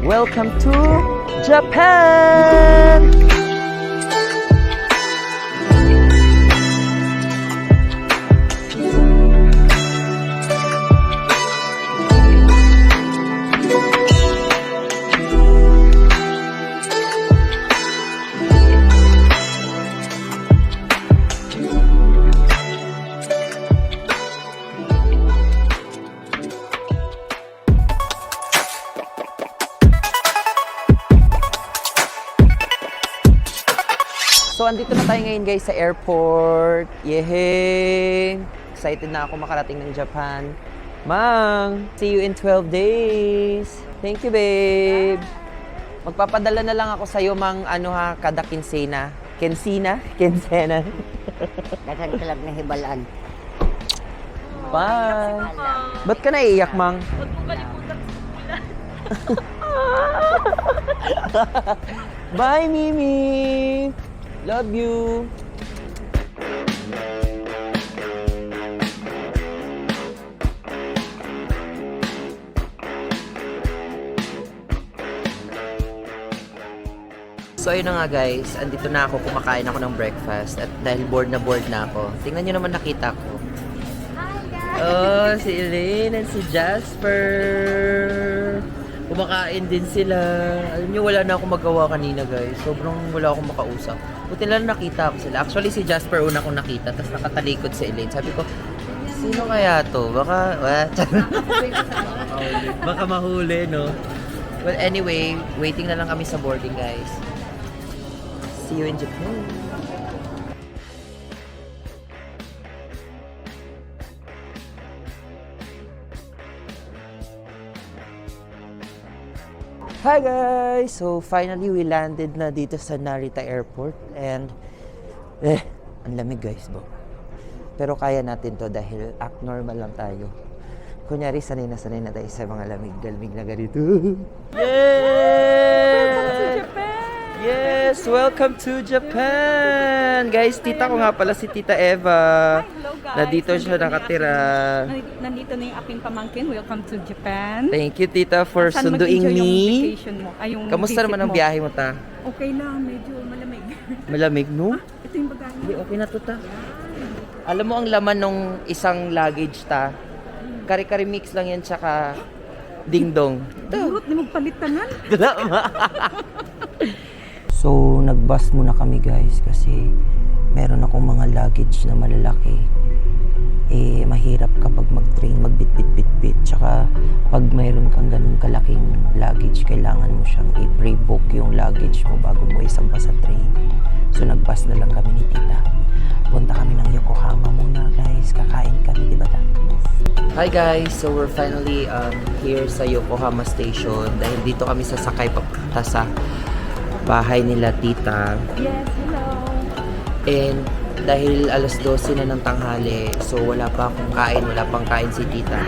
Welcome to Japan! So, andito na tayo ngayon guys sa airport. Yehey! Excited na ako makarating ng Japan. Mang, see you in 12 days. Thank you, babe. Magpapadala na lang ako sa'yo, Mang, kada kinsena. Kinsena? Kinsena. Dagan kalag na hibalaan. Bye! Ba't ka naiiyak, Mang? Huwag mo kalimutan sa Bye, Mimi! Love you! So ayun na nga guys, andito na ako, kumakain ako ng breakfast at dahil bored na ako. Tingnan nyo naman nakita ko. Oh, si Elaine and si Jasper. Kumakain din sila. Alam nyo, wala na akong magawa kanina guys. Sobrang wala akong makausap. Buti lang nakita ko sila. Actually, si Jasper una kong nakita. Tapos nakatalikod si Elaine. Sabi ko, sino kaya to? Baka, what? Baka mahuli, no? Well, anyway, waiting na lang kami sa boarding guys. See you in Japan. Hi guys! So finally we landed na dito sa Narita Airport and ang lamig guys bo. Pero kaya natin to dahil act normal lang tayo. Kunyari sanay na tayo sa mga lamig na ganito. Yeah! Yes! Welcome to Japan! Guys, tita ko nga pala si Tita Eva. Hello guys! Na dito siya nakatira. Nandito na yung aking pamangkin. Welcome to Japan. Thank you tita for Saan sunduin mag-enjoy me. yung vacation mo? Ay, yung Kamusta visit naman ang mo? biyahe mo ta? Okay lang, medyo malamig. Malamig no? Ito yung bagahe. Hindi, okay na to ta. Alam mo ang laman nung isang luggage ta? Kari-kari mix lang yan tsaka ding-dong. Durot, di magpalitanan. So, nag-bus muna kami guys kasi meron akong mga luggage na malalaki. Eh, mahirap kapag mag-train, magbit-bit-bit-bit. Tsaka, pag mayroon kang ganun kalaking luggage, kailangan mo siyang i-pre-book yung luggage mo bago mo isamba sa train. So, nag-bus na lang kami ni tita. Punta kami ng Yokohama muna guys. Kakain kami, di ba ta? Hi guys! So, we're finally here sa Yokohama Station. Dahil dito kami sasakay papunta sa bahay nila tita. Yes, hello. And dahil alas 12 na ng tanghali, so wala pa akong kain, wala pang kain si tita.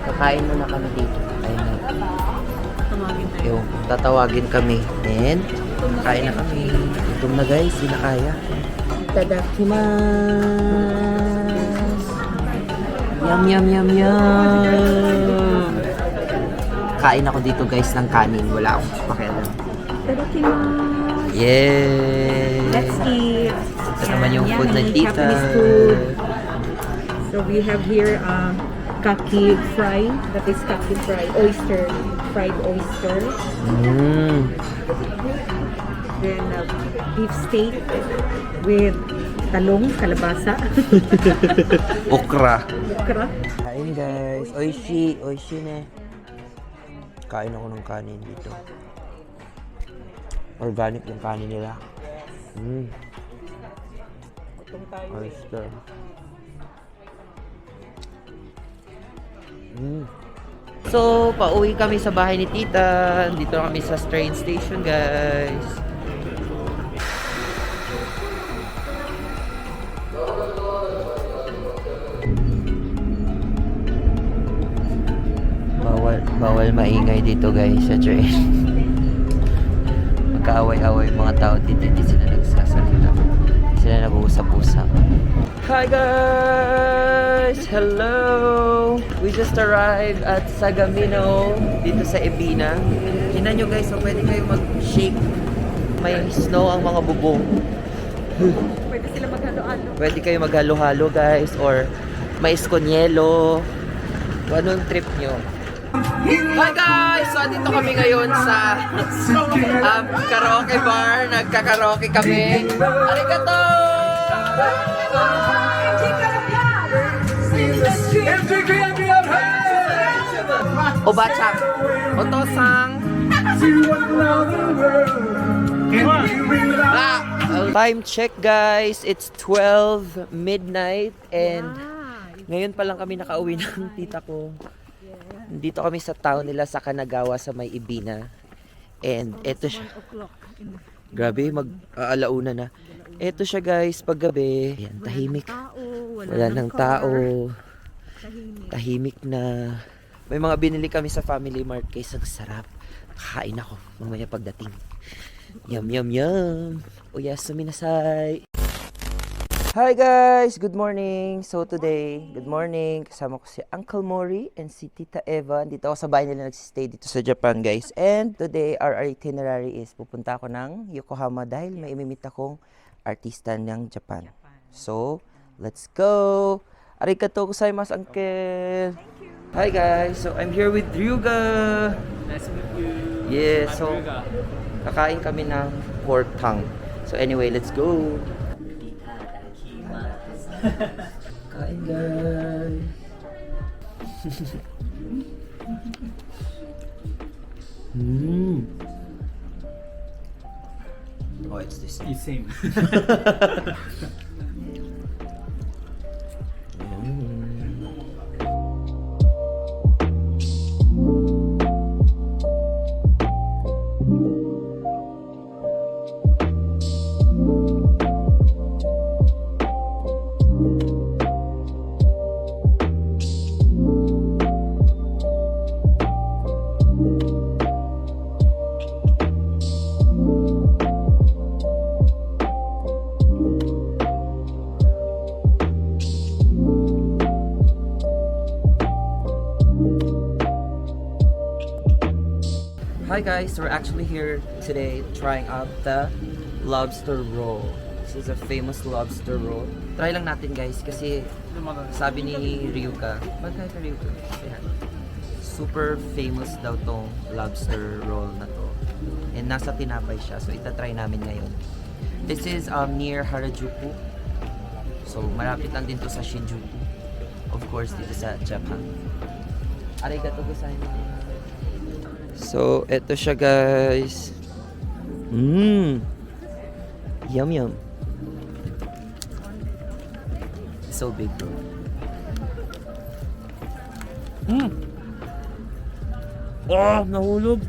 Kakain muna kami dito. Ayun na. Tumagin tayo. Yung tatawagin kami. And kain na kami. Gutom na guys, hindi na kaya. Itadakimasu! Yum, yum, yum, yum! Kain ako dito guys ng kanin. Wala akong pakialam. Itadakimasu! Yes! Let's eat. Ito naman yung food ng Yummy tita. Japanese food. So we have here kaki fry. That is kaki fry. Oyster. Fried oyster. Then beef steak with talong, kalabasa. Okra. Okra. Kain guys. Oishi. Oishi ne. Kain ako ng kanin dito. Organic yung kanin nila. Oyster. So, pauwi kami sa bahay ni tita. Dito kami sa train station, guys. Bawal maingay dito, guys, sa train. Magkaaway-away yung mga tao dito. Hindi sila nagsasalita. Hindi sila nag-uusap-usap. Hi guys! Hello! We just arrived at Sagamino dito sa Ebina. Tingnan nyo guys, so pwede kayo mag-shake. May snow ang mga bubong. Pwede sila maghalo-halo. Pwede kayo maghalo-halo guys, or may skonyelo. Kung anong trip nyo. Hi guys! So, dito kami ngayon sa karaoke bar. Nagka-karaoke kami. Arigato! Obachak. Otosang. Time check guys. It's 12 midnight and ngayon pa lang kami nakauwi ng tita ko. Dito kami sa town nila sa Kanagawa sa May Ibina. And eto siya. Grabe, mag-aalauna na. Eto siya guys, paggabi. Ayan, tahimik. Wala nang tao. Tahimik na. May mga binili kami sa Family Mart guys. Ang sarap. Kakain ako mamaya pagdating. Yum, yum, yum. Oyasumi nasai. Hi guys! Good morning! So today, good morning. Kasama ko si Uncle Mori and si Tita Eva. Dito ako sa bahay nila nagsistay dito sa Japan guys. And today, our itinerary is pupunta ako ng Yokohama dahil may imimit akong artista ng Japan. So, let's go! Arigatou gozaimasu, Uncle! Hi guys! So I'm here with Ryuga! Nice to meet you. Yeah, I'm so Ryuga. kakain kami ng pork tongue. So anyway, let's go! Kain guys! Oh, it's this. You same. Hi guys, we're actually here today trying out the lobster roll. This is a famous lobster roll. Try lang natin guys kasi sabi ni Ryuka, magkaya ka Ryuka? Ayan. Super famous daw tong lobster roll na to. And nasa tinapay siya, so itatry namin ngayon. This is near Harajuku. So malapit lang din to sa Shinjuku. Of course, dito sa Japan. Arigatou gozaimasu. So, eto siya guys. Yum yum. So big bro. Oh, nahulog.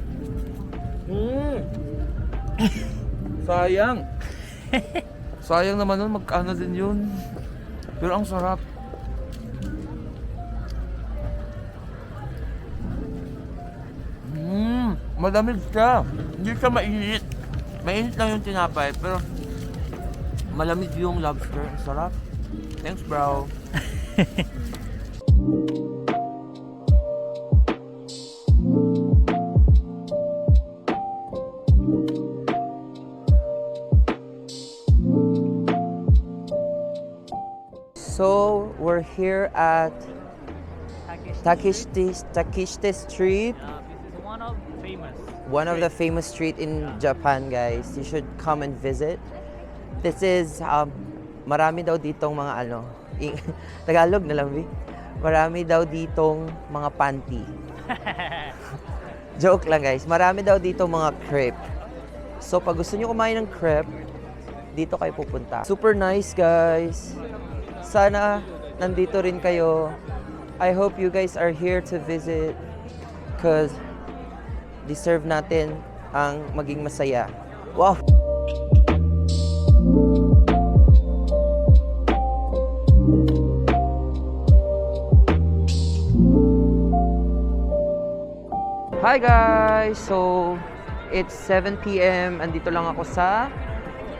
Sayang. Sayang naman nun, magkano din yun. Pero ang sarap. Malamig siya. Hindi siya mainit. Mainit lang yung tinapay, pero malamig yung lobster. Ang sarap. Thanks, bro. So, we're here at Takeshite Street. This is One of the famous street in Japan, guys. You should come and visit. This is, marami daw ditong mga Tagalog na lang, Vi. Marami daw ditong mga panty. Joke lang, guys. Marami daw ditong mga crepe. So, pag gusto nyo kumain ng crepe, dito kayo pupunta. Super nice, guys. Sana nandito rin kayo. I hope you guys are here to visit because deserve natin ang maging masaya. Wow! Hi guys! So, it's 7 p.m. Andito lang ako sa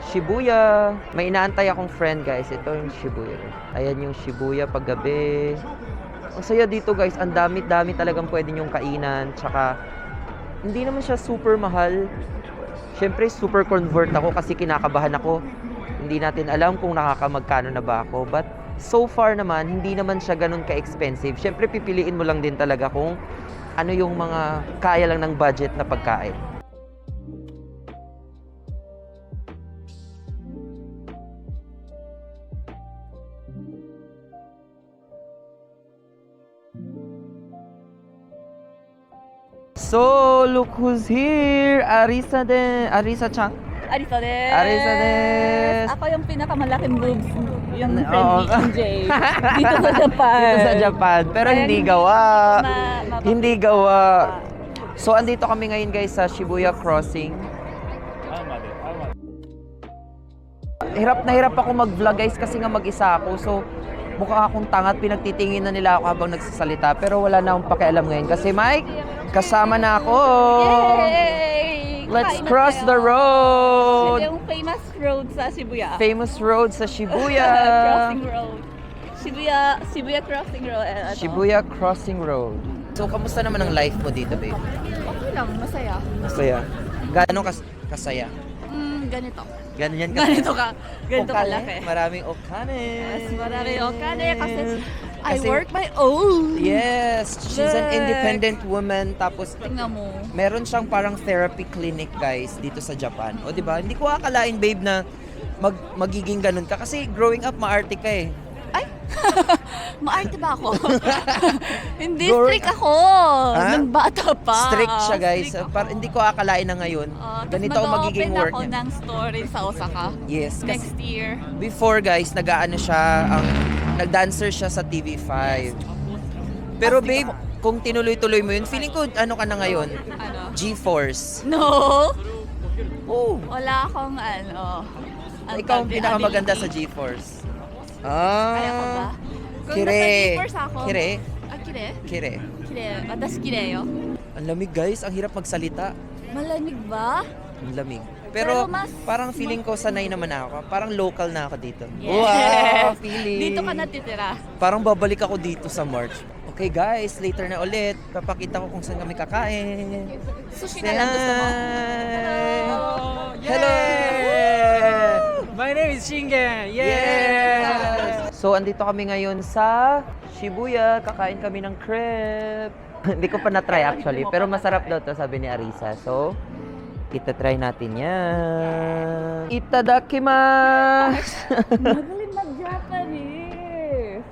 Shibuya. May inaantay akong friend guys. Ito yung Shibuya. Ayan yung Shibuya paggabi. Ang saya dito guys. Ang dami-dami talagang pwede nyong kainan. Tsaka hindi naman siya super mahal. Siyempre, super convert ako kasi kinakabahan ako. Hindi natin alam kung nakakamagkano na ba ako. But so far naman, hindi naman siya ganun ka-expensive. Siyempre, pipiliin mo lang din talaga kung ano yung mga kaya lang ng budget na pagkain. So, look who's here! Arisa Chang. Arisa des. Arisa des. Ako yung pinakamalaking boobs, yung friend Oo. ni MJ. Dito sa Japan. Dito sa Japan. Pero Kaya hindi gawa. ma- Hindi gawa. So, andito kami ngayon guys sa Shibuya Crossing. Hirap na hirap ako mag-vlog guys kasi nga mag-isa ako. So, mukha akong tangat. Pinagtitingin na nila ako habang nagsasalita. Pero wala na akong pakialam ngayon. Kasi Mike, kasama na ako. Yay! Let's Kain na cross tayo. the road. Ito yung famous road sa Shibuya. Famous road sa Shibuya. Crossing road. Shibuya Crossing Road. Ano? Shibuya Crossing Road. So, kamusta naman ang life mo dito, babe? Okay lang, masaya. Masaya. Gaano kasaya? Ganito. Ganyan Ganito Okane? kalaki. Maraming okane. Yes, marami okane kasi I Kasi- work my own. Yes, she's an Look. independent woman. Tapos, Tingnan mo. meron siyang parang therapy clinic, guys, dito sa Japan. O, di ba? Hindi ko akalain, babe, na magiging ganun ka. Kasi growing up, maarte ka eh. Ay! Maarte ba ako? Hindi, Gory- strict ako. Ha? Nung bata pa. Strict siya, guys. Strict ako. Hindi ko akalain na ngayon. Tas Ganito ang magiging mag-open work ako niya. ng story sa Osaka. Yes, kasi Next year. before, guys, nag-aano siya, nag-dancer siya sa TV5. Pero babe, kung tinuloy-tuloy mo yun, feeling ko, ano ka na ngayon? Ano? G-Force. No! Oh, Wala akong ano. ikaw ang pinakamaganda sa G-Force. Kaya ko ba? Kung Kire. nasa G-Force ako. Kire. Ah, kire? Kire. Kire. Watashi kireyo. Ang lamig, guys. Ang hirap magsalita. Malamig ba? Ang lamig. Pero Pero mas- parang feeling ko sanay naman ako. Parang local na ako dito. Yes. Wow, feeling. Dito ka natitira. Parang babalik ako dito sa March. Okay guys, later na ulit. Papakita ko kung saan kami kakain. Sushi na lang gusto mo? Hello! My name is Shingen. Yes! So, andito kami ngayon sa Shibuya. Kakain kami ng crepe. Hindi ko pa na-try actually, pero masarap daw to, sabi ni Arisa. So, itatry natin yan. Itadakimasu! Magaling mag-Japanese.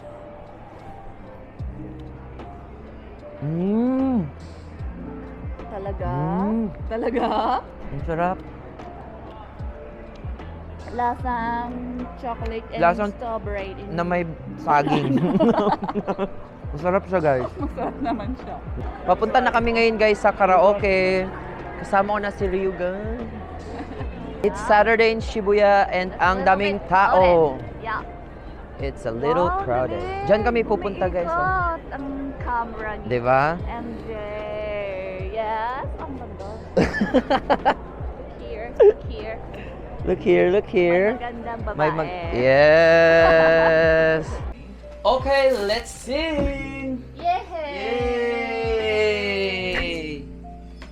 Talaga? Mm. Talaga? Ang sarap. Lasang chocolate and Lasang- strawberry. Na may saging. Masarap siya, guys. Masarap naman siya. Papunta na kami ngayon, guys, sa karaoke. Kasama ko na si Ryugan. It's Saturday in Shibuya and ang daming tao. Yeah. It's a little Wow, crowded. galing. Diyan kami pupunta, guys. Oh. Umiikot ang camera ni Diba? MJ. Yes, ang ganda. Here, here. Look here, look here. Magandang babae. May Yes! Okay, let's sing! Yay! Yay!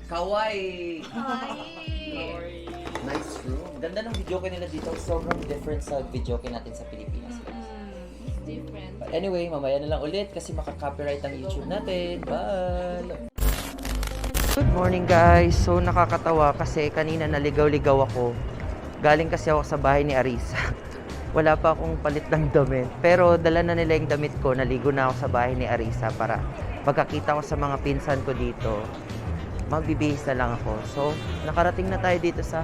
Kawaii! Ay! Nice room. Ganda ng videoke nila dito. Sobrang different sa videoke natin sa Pilipinas. It's different. But anyway, mamaya na lang ulit kasi maka-copyright ang YouTube natin. Bye! Good morning guys! So nakakatawa kasi kanina naligaw-ligaw ako. Galing kasi ako sa bahay ni Arisa. Wala pa akong palit ng damit. Pero dala na nila yung damit ko. Naligo na ako sa bahay ni Arisa para pagkakita ko sa mga pinsan ko dito, magbibihis na lang ako. So, nakarating na tayo dito sa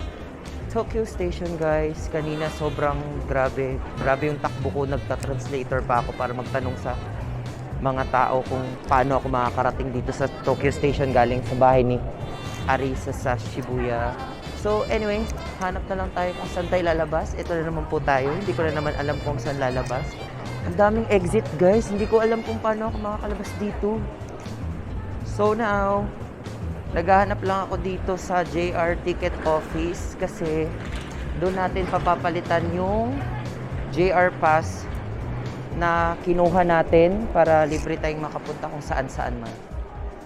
Tokyo Station, guys. Kanina sobrang grabe. Grabe yung takbo ko. Nagta-translator pa ako para magtanong sa mga tao kung paano ako makakarating dito sa Tokyo Station galing sa bahay ni Arisa sa Shibuya. So anyway, hanap na lang tayo kung saan tayo lalabas. Ito na naman po tayo. Hindi ko na naman alam kung saan lalabas. Ang daming exit, guys. Hindi ko alam kung paano ako makakalabas dito. So now, naghahanap lang ako dito sa JR Ticket Office kasi doon natin papapalitan yung JR Pass na kinuha natin para libre tayong makapunta kung saan-saan man.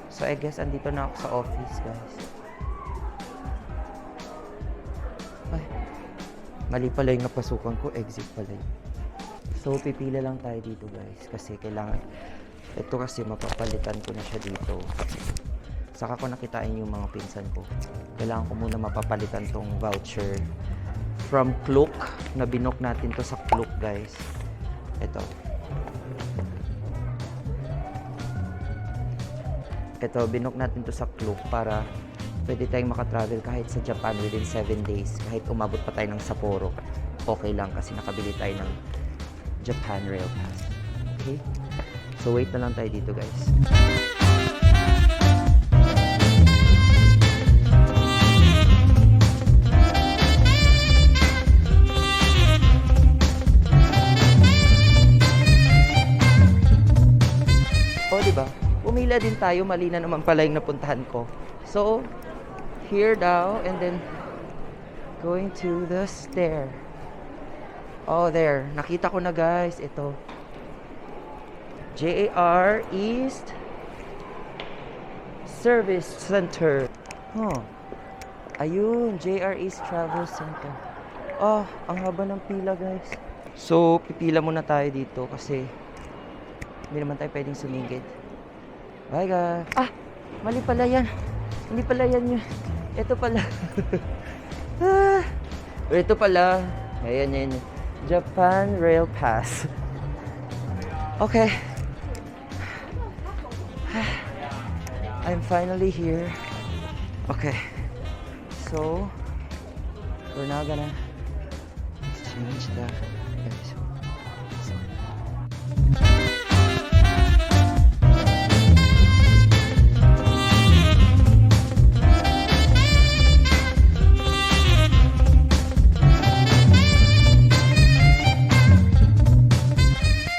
So I guess andito na ako sa office, guys. Mali pala yung napasukan ko, exit pala yun. So, pipila lang tayo dito guys. Kasi kailangan, ito kasi mapapalitan ko na siya dito. Saka ko nakitain yung mga pinsan ko. Kailangan ko muna mapapalitan tong voucher. From Klook, na binok natin to sa Klook guys. Ito. Ito, binok natin to sa Klook para pwede tayong makatravel kahit sa Japan within 7 days. Kahit umabot pa tayo ng Sapporo, okay lang kasi nakabili tayo ng Japan Rail Pass. Okay? So, wait na lang tayo dito, guys. O, diba? Umila din tayo. Mali na naman pala yung napuntahan ko. So, here daw, and then going to the stair. Oh, there. Nakita ko na, guys. Ito. JR East Service Center. Huh. Ayun, JR East Travel Center. Oh, ang haba ng pila, guys. So, pipila muna tayo dito kasi hindi naman tayo pwedeng sumigit. Bye, guys. Ah, mali pala yan. Hindi pala yan yun. Ito pala. Ah, ito pala. Ayan, yan. Japan Rail Pass. Okay. I'm finally here. Okay. So, we're now gonna change the episode.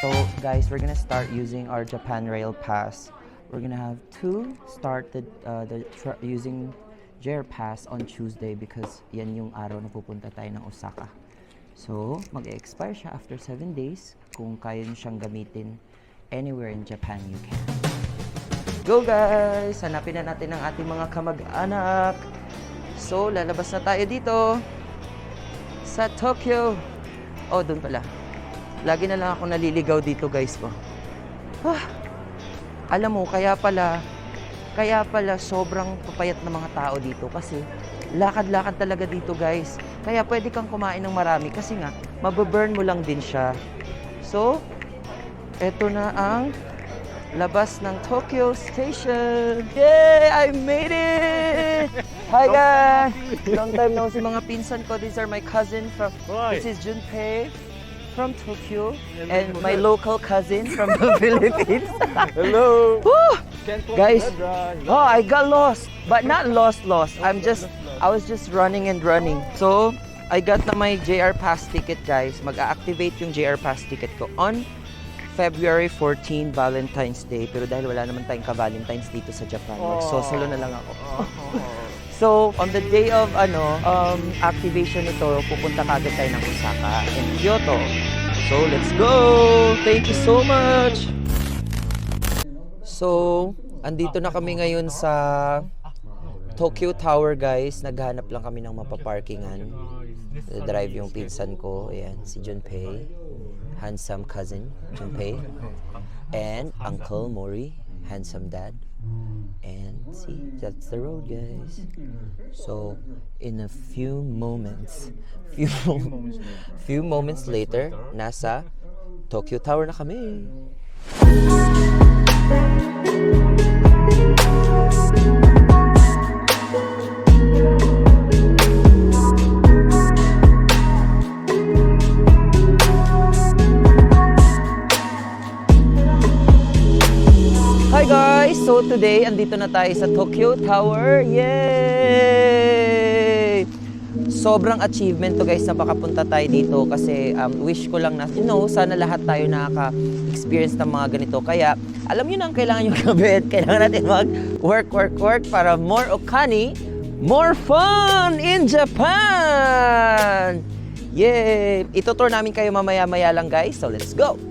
So, guys, we're gonna start using our Japan Rail Pass. We're gonna have to start using JR Pass on Tuesday because yan yung araw na pupunta tayo ng Osaka. So, mag-expire siya after 7 days. Kung kaya nyo siyang gamitin anywhere in Japan, you can. Go, guys! Hanapin na natin ang ating mga kamag-anak. So, lalabas na tayo dito sa Tokyo. Oh, doon pala. Lagi na lang ako naliligaw dito, guys ko. Alam mo, kaya pala sobrang papayat ng mga tao dito kasi lakad-lakad talaga dito, guys. Kaya pwede kang kumain ng marami kasi nga, mababurn mo lang din siya. So, eto na ang labas ng Tokyo Station. Yay! I made it! Hi, guys! Long time no see mga pinsan ko. These are my cousin from, this is Junpei from Tokyo and my local cousin from the Philippines. Hello. Woo! Guys, Sandra. oh, I got lost, but not lost. I was just running and running. So, I got na my JR Pass ticket, guys. Mag-a-activate yung JR Pass ticket ko on February 14, Valentine's Day. Pero dahil wala naman tayong ka-Valentine's dito sa Japan, mag-solo na lang ako. So, on the day of activation nito, pupunta kagad tayo ng Osaka and Kyoto. So, let's go! Thank you so much! So, andito na kami ngayon sa Tokyo Tower, guys. Naghanap lang kami ng mapaparkingan. Drive yung pinsan ko. Ayan, si Junpei. Handsome cousin, Junpei. And Uncle Mori, handsome dad. And see, that's the road, guys. So, in a few moments later, nasa Tokyo Tower na kami. Hi guys! So today, andito na tayo sa Tokyo Tower. Yay! Sobrang achievement to, guys, na makapunta tayo dito kasi wish ko lang na, sana lahat tayo nakaka-experience ng mga ganito. Kaya, alam nyo na ang kailangan nyo gawin. Kailangan natin mag-work para more okani, more fun in Japan! Yay! Itutour namin kayo mamaya-maya lang, guys. So, let's go!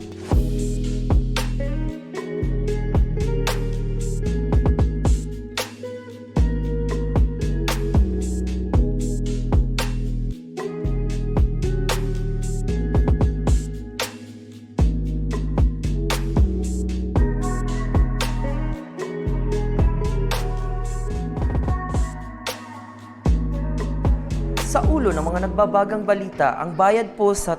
Sa ulo ng mga nagbabagang balita, ang bayad po sa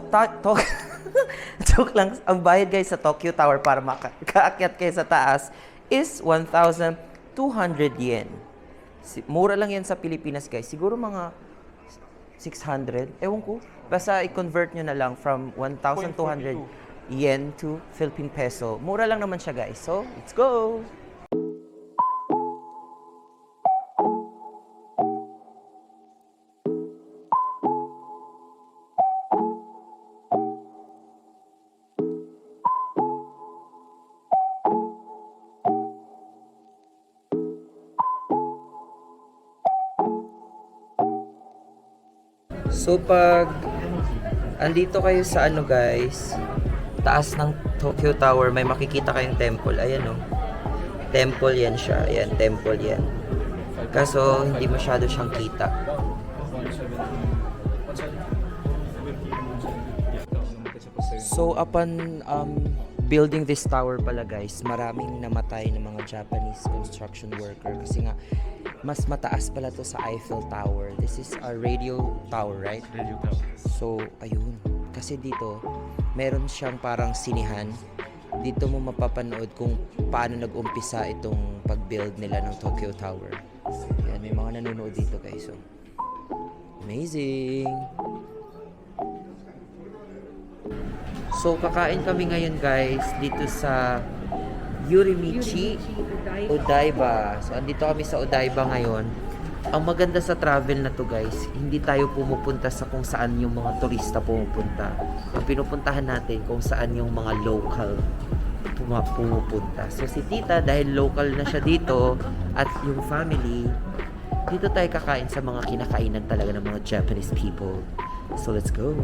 joke lang, ang bayad guys sa Tokyo Tower para makaakyat kayo sa taas is 1,200 yen. Mura lang yan sa Pilipinas guys. Siguro mga 600. Ewan ko. Basta i-convert nyo na lang from 1,200 yen to Philippine peso. Mura lang naman siya guys. So, let's go! So pag andito kayo sa ano guys, taas ng Tokyo Tower, may makikita kayong temple. Ayan oh. Temple yan siya. Ayan, temple yan. Kaso hindi masyado siyang kita. So upon building this tower pala guys, maraming namatay ng mga Japanese construction worker kasi nga mas mataas pala to sa Eiffel Tower. This is a radio tower, right? Radio tower. So, ayun. Kasi dito, meron siyang parang sinihan. Dito mo mapapanood kung paano nag-umpisa itong pag-build nila ng Tokyo Tower. Yan, may mga nanonood dito guys. So, amazing! So, kakain kami ngayon guys dito sa Yurimichi Odaiba. So, andito kami sa Odaiba ngayon. Ang maganda sa travel na to guys, hindi tayo pumupunta sa kung saan yung mga turista pumupunta. Ang pinupuntahan natin kung saan yung mga local pumupunta. So, si tita, dahil local na siya dito, at yung family, dito tayo kakain sa mga kinakainan talaga ng mga Japanese people. So, let's go!